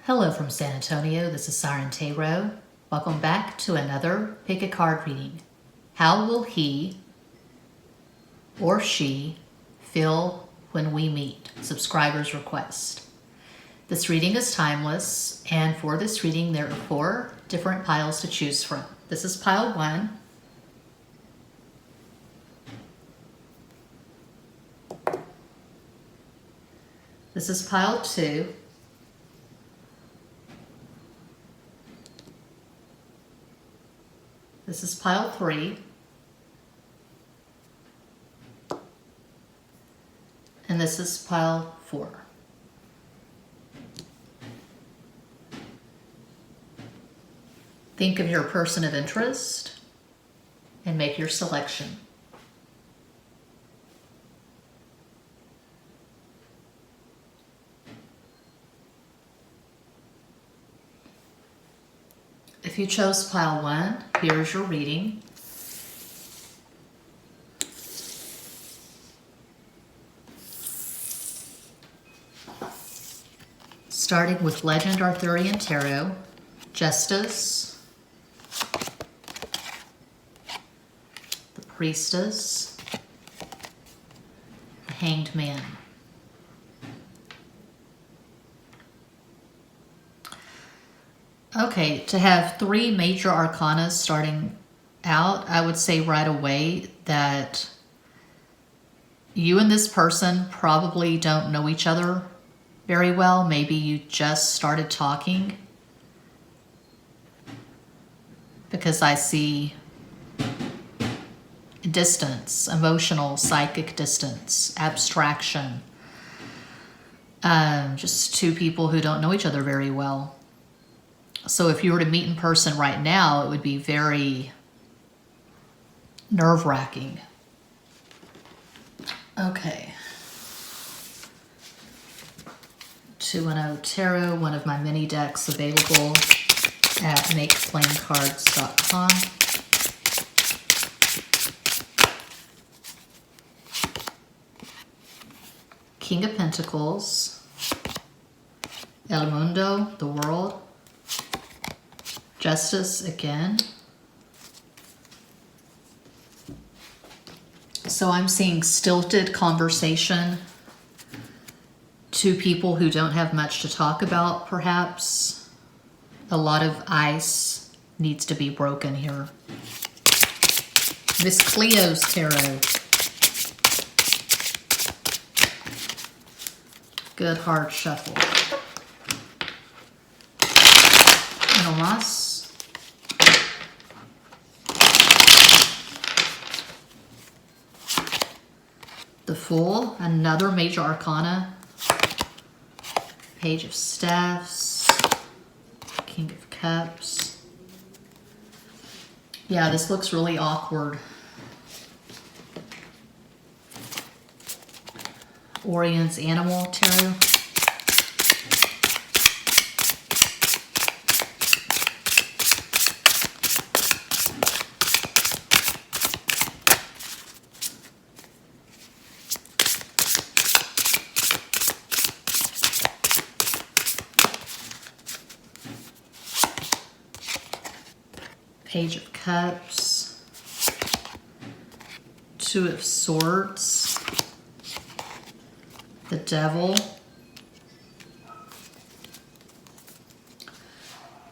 Hello from San Antonio, this is Siren. Welcome back to another Pick a Card reading. How will he or she feel when we meet? Subscriber's request. This reading is timeless, and for this reading there are 4 different piles to choose from. This is pile 1. This is pile 2. This is pile 3. And this is pile 4. Think of your person of interest and make your selection. If you chose pile 1, here's your reading. Starting with Legend Arthurian Tarot, Justice, the Priestess, the Hanged Man. Okay, to have 3 major arcana starting out, I would say right away that you and this person probably don't know each other very well. Maybe you just started talking, because I see distance, emotional, psychic distance, abstraction. Just 2 people who don't know each other very well. So if you were to meet in person right now, it would be very nerve-wracking. Okay. 210 Tarot, one of my mini decks available at makeplaincards.com. King of Pentacles, El Mundo, the world, Justice again. So I'm seeing stilted conversation, 2 people who don't have much to talk about, perhaps. A lot of ice needs to be broken here. Miss Cleo's Tarot. Good hard shuffle. Nomas. The Fool, another major arcana. Page of Staffs, King of Cups. Yeah, this looks really awkward. Orion's Animal Tarot. Page of Cups, 2 of Swords, the Devil,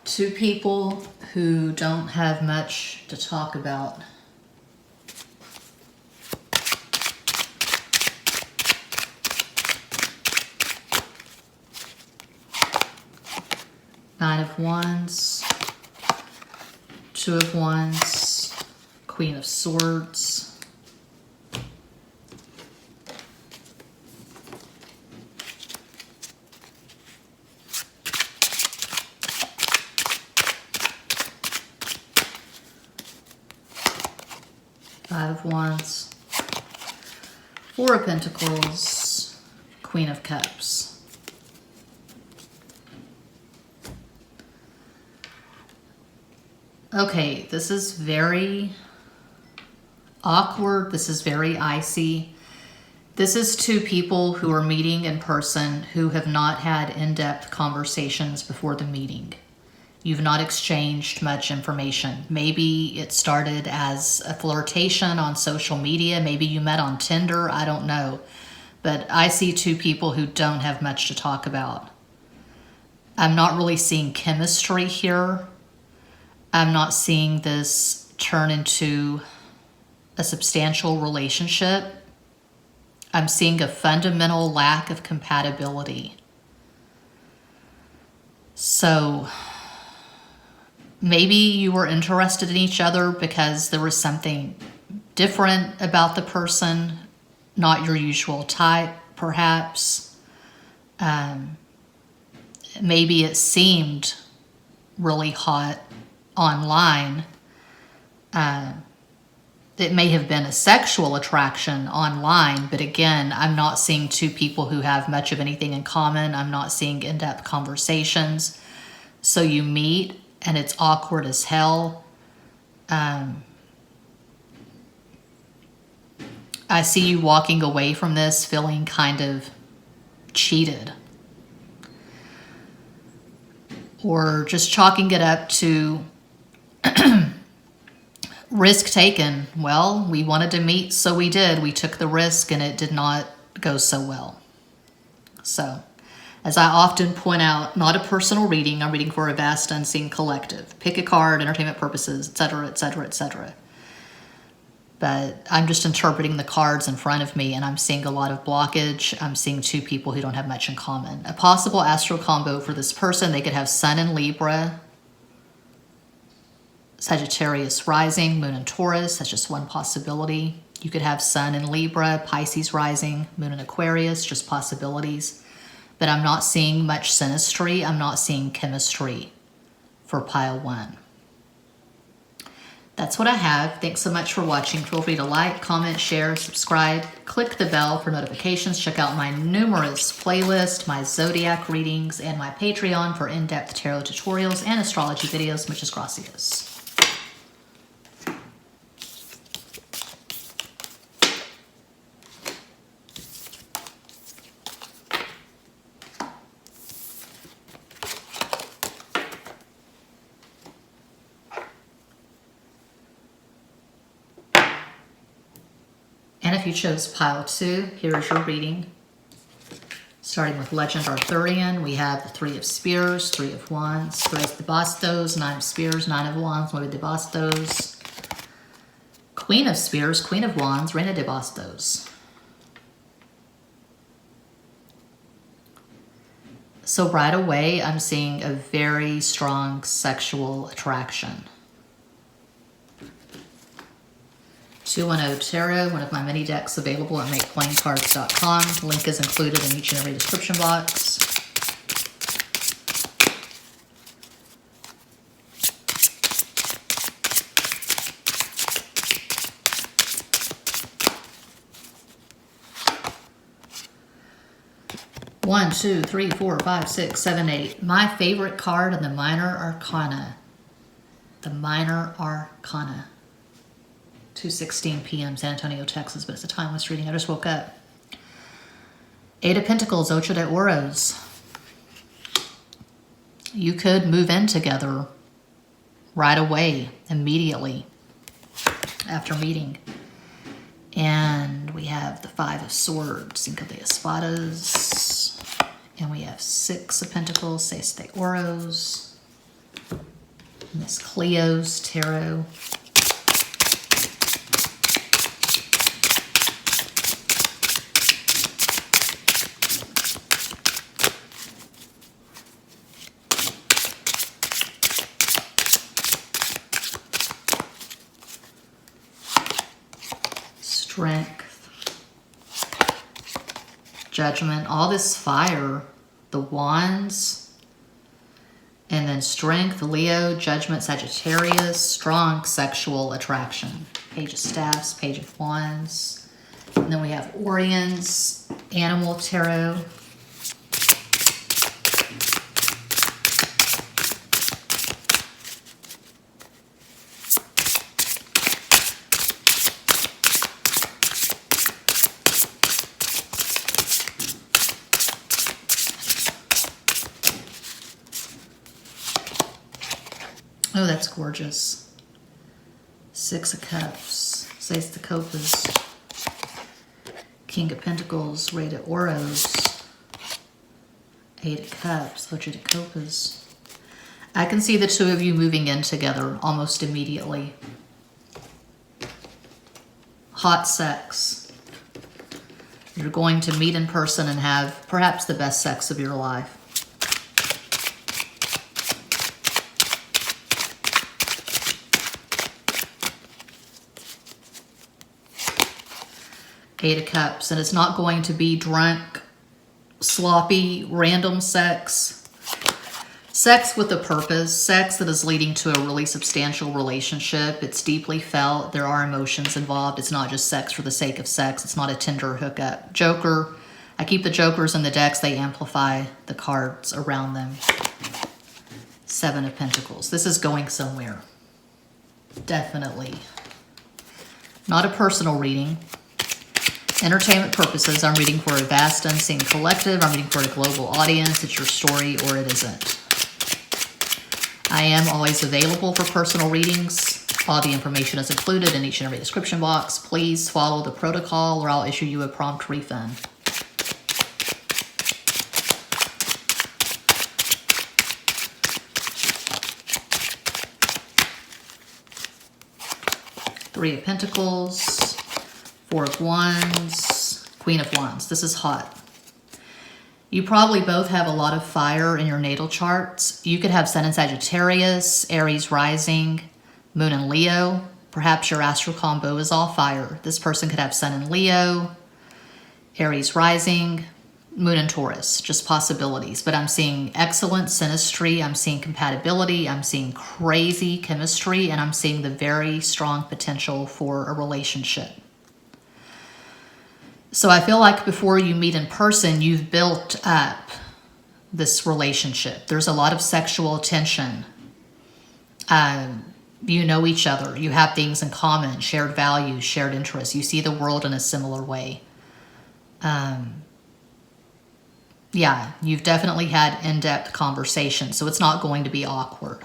2 people who don't have much to talk about. Nine of Wands, 2 of Wands, Queen of Swords, Five of Wands, 4 of Pentacles, Queen of Cups. Okay, this is very awkward. This is very icy. This is two people who are meeting in person who have not had in-depth conversations before the meeting. You've not exchanged much information. Maybe it started as a flirtation on social media. Maybe you met on Tinder. I don't know. But I see two people who don't have much to talk about. I'm not really seeing chemistry here. I'm not seeing this turn into a substantial relationship. I'm seeing a fundamental lack of compatibility. So maybe you were interested in each other because there was something different about the person, not your usual type, perhaps. Maybe it seemed really hot online. It may have been a sexual attraction online, but again, I'm not seeing two people who have much of anything in common. I'm not seeing in-depth conversations. So you meet and it's awkward as hell. I see you walking away from this feeling kind of cheated. Or just chalking it up to risk taken. Well, we wanted to meet, so we did. We took the risk and it did not go so well. So, as I often point out, not a personal reading. I'm reading for a vast unseen collective. Pick a card, entertainment purposes, etc., etc., etc. But I'm just interpreting the cards in front of me and I'm seeing a lot of blockage. I'm seeing two people who don't have much in common. A possible astral combo for this person, they could have Sun in Libra, Sagittarius rising, Moon in Taurus. That's just one possibility. You could have Sun in Libra, Pisces rising, Moon in Aquarius, just possibilities. But I'm not seeing much synastry. I'm not seeing chemistry for pile one. That's what I have. Thanks so much for watching. Feel free to like, comment, share, subscribe, click the bell for notifications. Check out my numerous playlists, my zodiac readings, and my Patreon for in-depth tarot tutorials and astrology videos. Muchas gracias. And if you chose pile 2, here is your reading. Starting with Legend Arthurian, we have the 3 of Spears, 3 of Wands, 3 de Bastos, 9 of Spears, 9 of Wands, 9 de Bastos, Queen of Spears, Queen of Wands, Reina de Bastos. So right away, I'm seeing a very strong sexual attraction. 210 Tarot, one of my mini decks available at makeplaincards.com. Link is included in each and every description box. One, two, three, four, five, six, seven, 8. My favorite card in the Minor Arcana. The Minor Arcana. 2:16 p.m. San Antonio, Texas, but it's a timeless reading. I just woke up. 8 of Pentacles, Ocho de Oros. You could move in together right away, immediately, after meeting. And we have the 5 of Swords, Cinco de Espadas. And we have 6 of Pentacles, Seis de Oros. Miss Cleo's Tarot. Strength, Judgment, all this fire, the Wands, and then Strength, Leo, Judgment, Sagittarius, strong sexual attraction. Page of Staffs, Page of Wands, and then we have Orion's Animal Tarot. Oh, that's gorgeous. 6 of Cups, Seis de Copas, King of Pentacles, Rey de Oros, 8 of Cups, Ocho de Copas. I can see the two of you moving in together almost immediately. Hot sex. You're going to meet in person and have perhaps the best sex of your life. Eight of Cups, and it's not going to be drunk, sloppy, random sex. Sex with a purpose, sex that is leading to a really substantial relationship. It's deeply felt. There are emotions involved. It's not just sex for the sake of sex. It's not a Tinder hookup. Joker, I keep the jokers in the decks. They amplify the cards around them. 7 of Pentacles. This is going somewhere. Definitely. Not a personal reading. Entertainment purposes, I'm reading for a vast unseen collective. I'm reading for a global audience. It's your story or it isn't. I am always available for personal readings. All the information is included in each and every description box. Please follow the protocol or I'll issue you a prompt refund. Three of Pentacles, 4 of Wands, Queen of Wands. This is hot. You probably both have a lot of fire in your natal charts. You could have Sun in Sagittarius, Aries rising, Moon in Leo. Perhaps your astral combo is all fire. This person could have Sun in Leo, Aries rising, Moon in Taurus. Just possibilities. But I'm seeing excellent synastry. I'm seeing compatibility. I'm seeing crazy chemistry. And I'm seeing the very strong potential for a relationship. So I feel like before you meet in person, you've built up this relationship. There's a lot of sexual tension. You know each other. You have things in common, shared values, shared interests. You see the world in a similar way. Yeah, you've definitely had in-depth conversations, so it's not going to be awkward.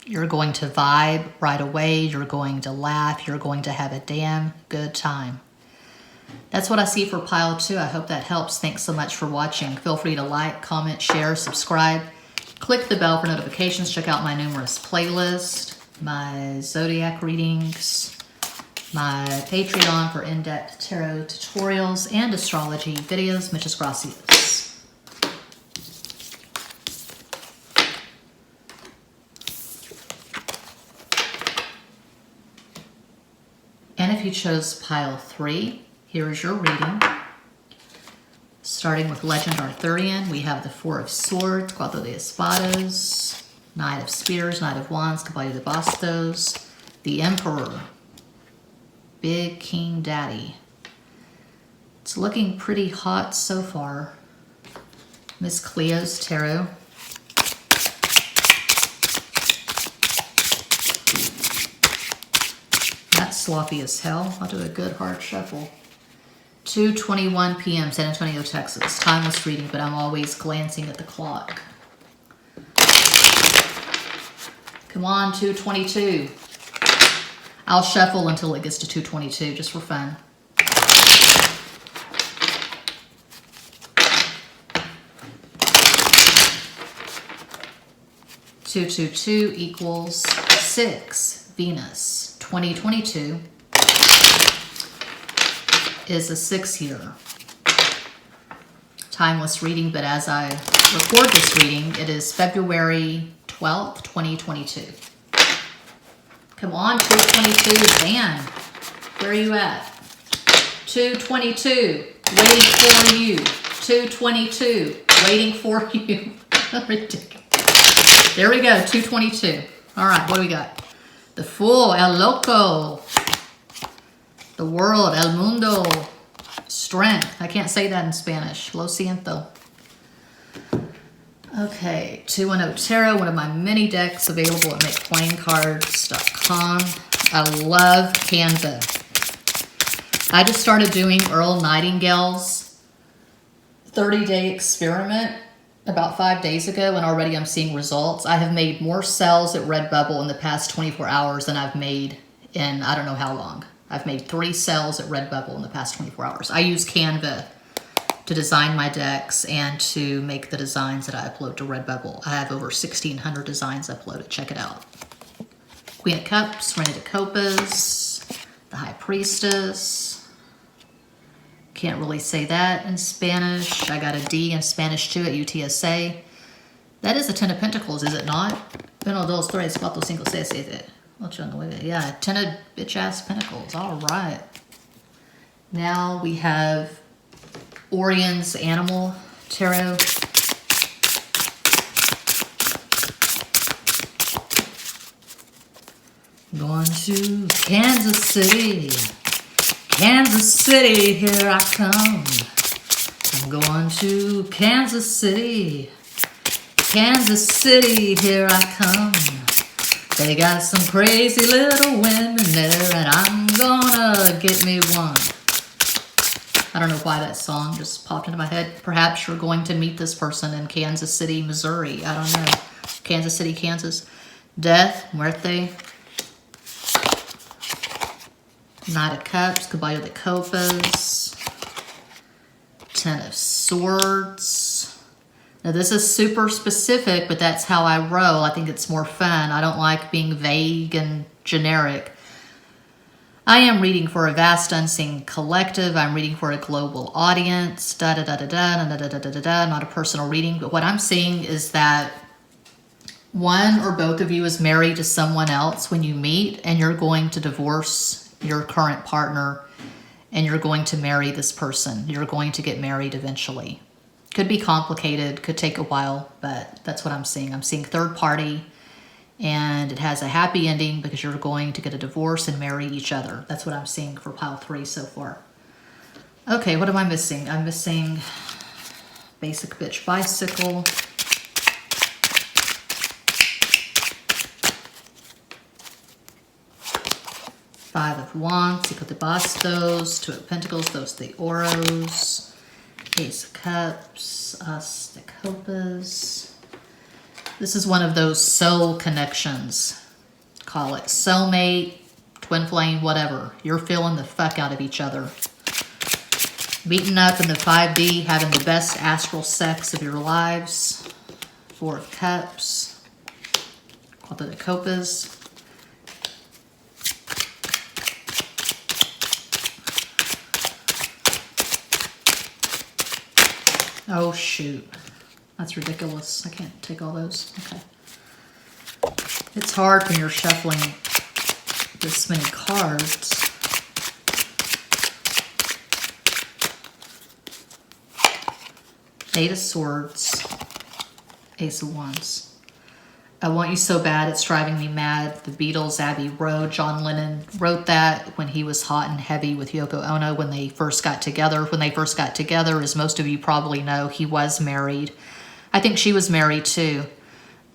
You're going to vibe right away. You're going to laugh. You're going to have a damn good time. That's what I see for pile 2. I hope that helps. Thanks so much for watching. Feel free to like, comment, share, subscribe. Click the bell for notifications. Check out my numerous playlists, my zodiac readings, my Patreon for in-depth tarot tutorials and astrology videos. Muchas gracias. And if you chose pile 3, here's your reading. Starting with Legend Arthurian, we have the 4 of Swords, Cuatro de Espadas, Knight of Spears, Knight of Wands, Caballo de Bastos, the Emperor, Big King Daddy. It's looking pretty hot so far. Miss Cleo's Tarot. That's sloppy as hell. I'll do a good hard shuffle. 2:21 p.m. San Antonio, Texas. Timeless reading, but I'm always glancing at the clock. Come on, 2:22. I'll shuffle until it gets to 2:22, just for fun. (222) equals 6. Venus. 2022 is a 6 year. Timeless reading, but as I record this reading, it is February 12th, 2022. Come on, 222, man. Where are you at? 222, waiting for you. 222, waiting for you. Ridiculous. There we go, 222. All right, what do we got? The Fool, El Loco. The World, El Mundo. Strength. I can't say that in Spanish. Lo siento. Okay, 210 Tarot, one of my mini decks available at makeplayingcards.com. I love Canva. I just started doing Earl Nightingale's 30-day experiment. about 5 days ago, and already I'm seeing results. I have made more sales at Redbubble in the past 24 hours than I've made in I don't know how long. I've made 3 sales at Redbubble in the past 24 hours. I use Canva to design my decks and to make the designs that I upload to Redbubble. I have over 1,600 designs uploaded. Check it out. Queen of Cups, Reina de Copas, the High Priestess. Can't really say that in Spanish. I got a D in Spanish too at UTSA. That is a 10 of Pentacles, is it not? 1, 2, 3, 4, 5, 6, 7. 8, 9. Yeah, 10 of bitch-ass Pentacles. All right. Now we have Orion's Animal Tarot. Going to Kansas City. Kansas City, here I come. I'm going to Kansas City. Kansas City, here I come. They got some crazy little women there, and I'm gonna get me one. I don't know why that song just popped into my head. Perhaps you're going to meet this person in Kansas City, Missouri. I don't know. Kansas City, Kansas. Death, muerte. Knight of Cups, Caballo de Copas, 10 of Swords. Now this is super specific, but that's how I roll. I think it's more fun. I don't like being vague and generic. I am reading for a vast unseen collective. I'm reading for a global audience. Da da da da da da da da da da da. Not a personal reading, but what I'm seeing is that one or both of you is married to someone else when you meet, and you're going to divorce your current partner, and you're going to marry this person. You're going to get married eventually. Could be complicated, could take a while, but that's what I'm seeing. I'm seeing third party, and it has a happy ending because you're going to get a divorce and marry each other. That's what I'm seeing for pile 3 so far. Okay, what am I missing? I'm missing Basic Bitch Bicycle. Five of Wands, Cinco de Bastos, 2 of Pentacles, those the Oros, Ace of Cups, As de Copas. This is one of those soul connections. Call it soulmate, twin flame, whatever. You're feeling the fuck out of each other. Meeting up in the 5D, having the best astral sex of your lives. 4 of Cups, Cuatro de Copas. Oh, shoot. That's ridiculous. I can't take all those. Okay. It's hard when you're shuffling this many cards. Eight of Swords. Ace of Wands. I Want You So Bad, It's Driving Me Mad. The Beatles, Abbey Road. John Lennon wrote that when he was hot and heavy with Yoko Ono when they first got together. When they first got together, as most of you probably know, he was married. I think she was married too.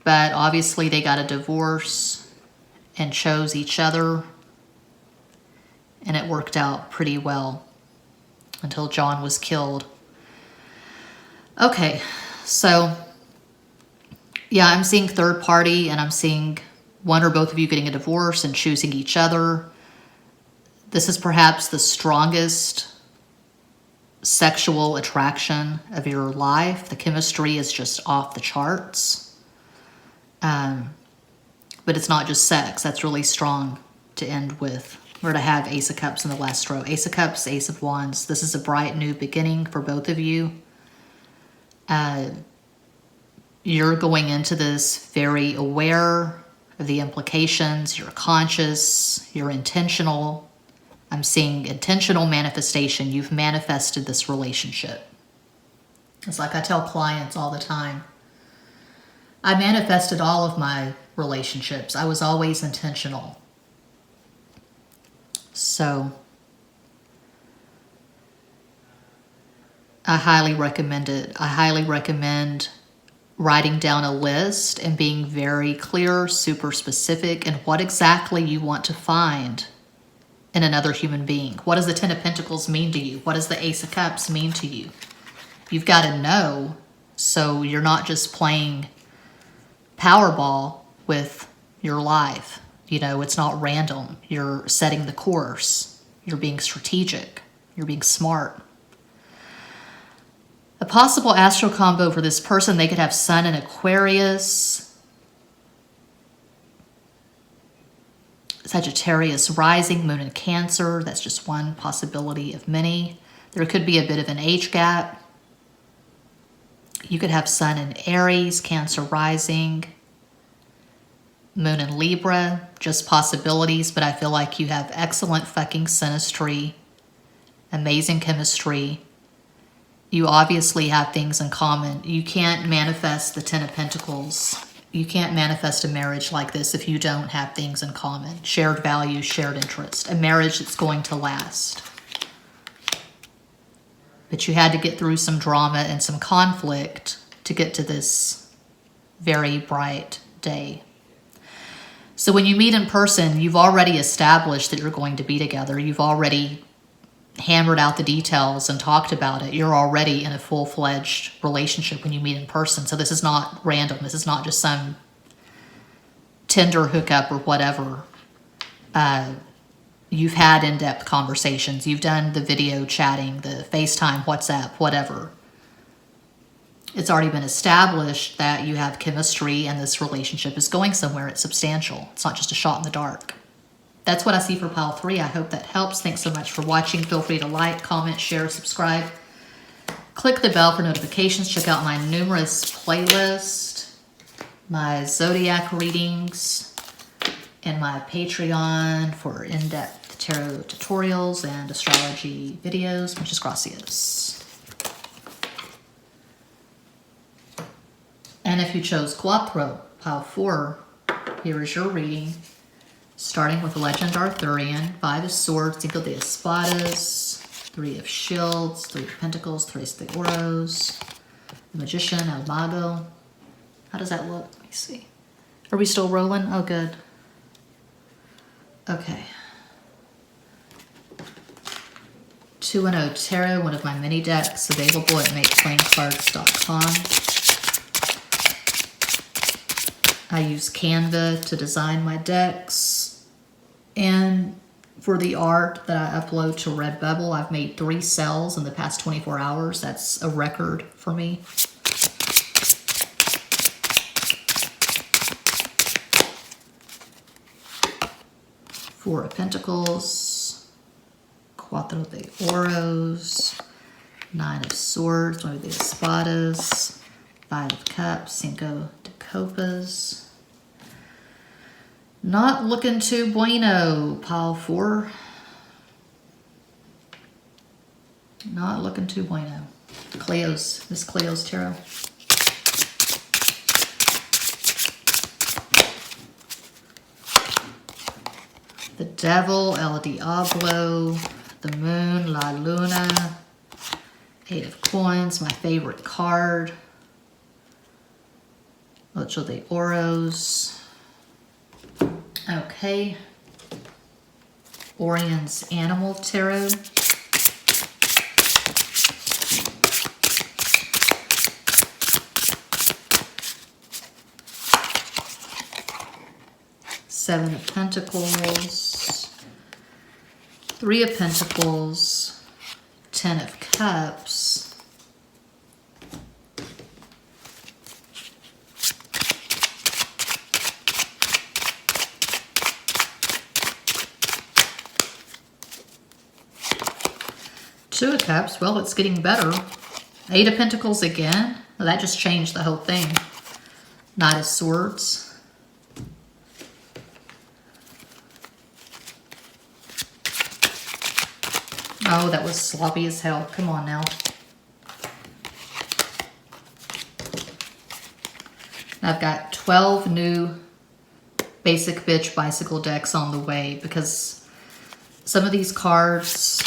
But obviously they got a divorce and chose each other. And it worked out pretty well until John was killed. Okay, so yeah, I'm seeing third party, and I'm seeing one or both of you getting a divorce and choosing each other. This is perhaps the strongest sexual attraction of your life. The chemistry is just off the charts. But it's not just sex. That's really strong to end with. Or to have Ace of Cups in the last row. Ace of Cups, Ace of Wands. This is a bright new beginning for both of you. You're going into this very aware of the implications. You're conscious. You're intentional. I'm seeing intentional manifestation. You've manifested this relationship. It's like I tell clients all the time. I manifested all of my relationships. I was always intentional. So I highly recommend it. I highly recommend writing down a list and being very clear, super specific in what exactly you want to find in another human being. What does the 10 of Pentacles mean to you? What does the Ace of Cups mean to you? You've got to know So you're not just playing Powerball with your life. You know, it's not random. You're setting the course. You're being strategic. You're being smart. A possible astral combo for this person, they could have Sun in Aquarius, Sagittarius rising, Moon in Cancer. That's just one possibility of many. There could be a bit of an age gap. You could have Sun in Aries, Cancer rising, Moon in Libra, just possibilities, but I feel like you have excellent fucking synastry, amazing chemistry. You obviously have things in common. You can't manifest the 10 of Pentacles. You can't manifest a marriage like this if you don't have things in common. Shared values, shared interest. A marriage that's going to last. But you had to get through some drama and some conflict to get to this very bright day. So when you meet in person, you've already established that you're going to be together. You've already hammered out the details and talked about it. You're already in a full-fledged relationship when you meet in person. So this is not random. This is not just some Tinder hookup or whatever. You've had in-depth conversations. You've done the video chatting, the FaceTime, WhatsApp, whatever. It's already been established that you have chemistry and this relationship is going somewhere. It's substantial. It's not just a shot in the dark. That's what I see for pile 3. I hope that helps. Thanks so much for watching. Feel free to like, comment, share, subscribe. Click the bell for notifications. Check out my numerous playlists, my zodiac readings, and my Patreon for in-depth tarot tutorials and astrology videos. Muchas gracias. And if you chose Cuatro, pile 4, here is your reading. Starting with Legend Arthurian, 5 of Swords, 5 de Espadas, 3 of Shields, 3 of Pentacles, 3 de Oros, the Magician, El Mago. How does that look? Let me see. Are we still rolling? Oh, good. Okay. 2-0 Tarot, one of my mini decks, available at makeplayingcards.com. I use Canva to design my decks, and for the art that I upload to Redbubble, I've made 3 sales in the past 24 hours. That's a record for me. Four of Pentacles, Cuatro de Oros, 9 of Swords, 9 de Espadas, 5 of Cups, 5 de Copas. Not looking too bueno, pile 4. Not looking too bueno. Cleo's, Miss Cleo's Tarot. The Devil, El Diablo, the Moon, La Luna, 8 of Coins, my favorite card. Ocho de Oros. Okay. Orion's Animal Tarot. Seven of Pentacles. 3 of Pentacles. 10 of Cups. Two of Cups, well, it's getting better. 8 of Pentacles again. Well, that just changed the whole thing. Knight of Swords. Oh, that was sloppy as hell. Come on now. I've got 12 new Basic Bitch Bicycle decks on the way because some of these cards,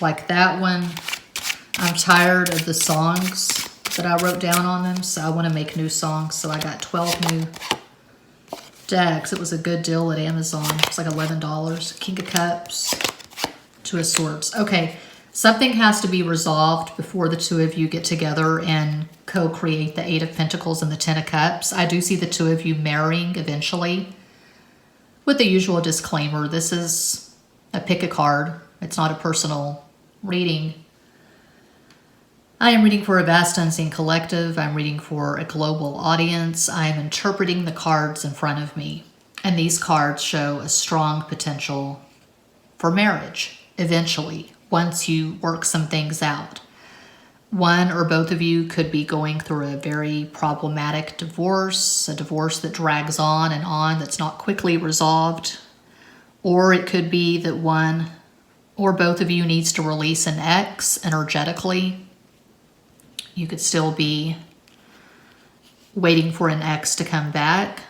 like that one, I'm tired of the songs that I wrote down on them, so I want to make new songs. So I got 12 new decks. It was a good deal at Amazon. It's like $11. King of Cups, 2 of Swords. Okay, Something has to be resolved before the two of you get together and co-create the Eight of Pentacles and the Ten of Cups. I do see the two of you marrying eventually, with the usual disclaimer. This is a pick a card. It's not a personal reading. I am reading for a vast unseen collective. I'm reading for a global audience. I am interpreting the cards in front of me. And these cards show a strong potential for marriage, eventually, once you work some things out. One or both of you could be going through a very problematic divorce, a divorce that drags on, that's not quickly resolved. Or it could be that one or both of you needs to release an ex energetically. You could still be waiting for an ex to come back.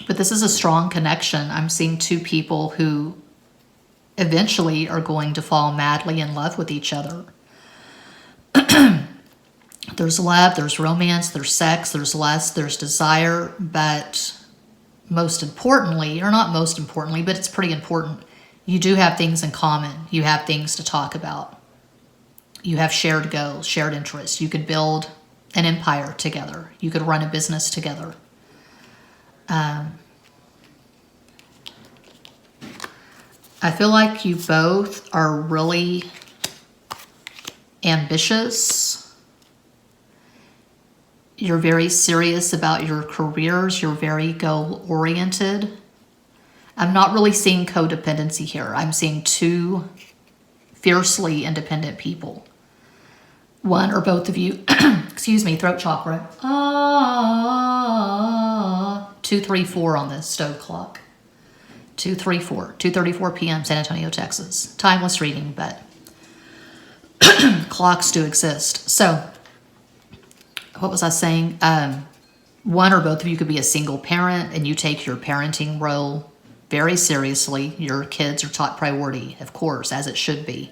But this is a strong connection. I'm seeing two people who eventually are going to fall madly in love with each other. There's love, there's romance, there's sex, there's lust, there's desire, but most importantly, or not most importantly, but it's pretty important, you do have things in common. You have things to talk about. You have shared goals, shared interests. You could build an empire together. You could run a business together. I feel like you both are really ambitious. You're very serious about your careers. You're very goal-oriented. I'm not really seeing codependency here. I'm seeing two fiercely independent people. One or both of you, excuse me, throat chakra. 234 on the stove clock. 2:34 p.m. San Antonio, Texas. Timeless reading, but clocks do exist. So, what was I saying? One or both of you could be a single parent and you take your parenting role very seriously. Your kids are top priority, of course, as it should be.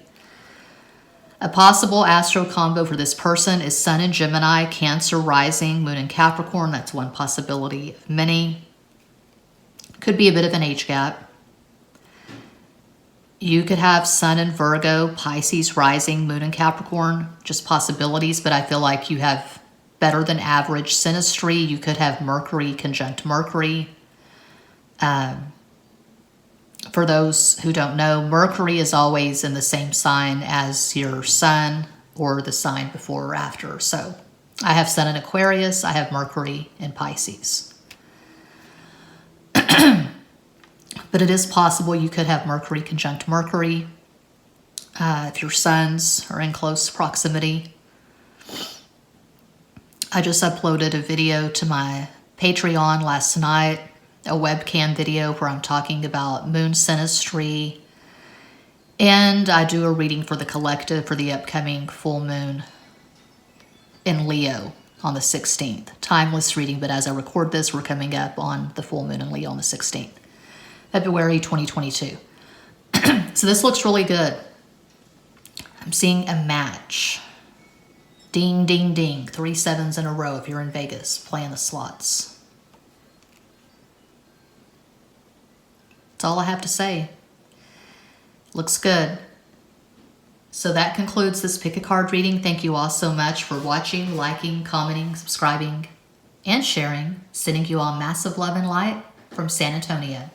A possible astro combo for this person is Sun in Gemini, Cancer rising, Moon in Capricorn. That's one possibility of many. Could be a bit of an age gap. You could have Sun in Virgo, Pisces rising, Moon in Capricorn. Just possibilities, but I feel like you have better than average synastry. You could have Mercury conjunct Mercury. For those who don't know, Mercury is always in the same sign as your sun or the sign before or after. So I have Sun in Aquarius. I have Mercury in Pisces. But it is possible you could have Mercury conjunct Mercury if your suns are in close proximity. I just uploaded a video to my Patreon last night, a webcam video where I'm talking about moon synastry, and I do a reading for the collective for the upcoming full moon in Leo on the 16th. Timeless reading, but as I record this, we're coming up on the full moon in Leo on the 16th, February 2022. So this looks really good. I'm seeing a match. Ding, ding, ding. 3 7s in a row if you're in Vegas playing the slots. That's all I have to say. Looks good. So that concludes this pick a card reading. Thank you all so much for watching, liking, commenting, subscribing, and sharing. Sending you all massive love and light from San Antonio.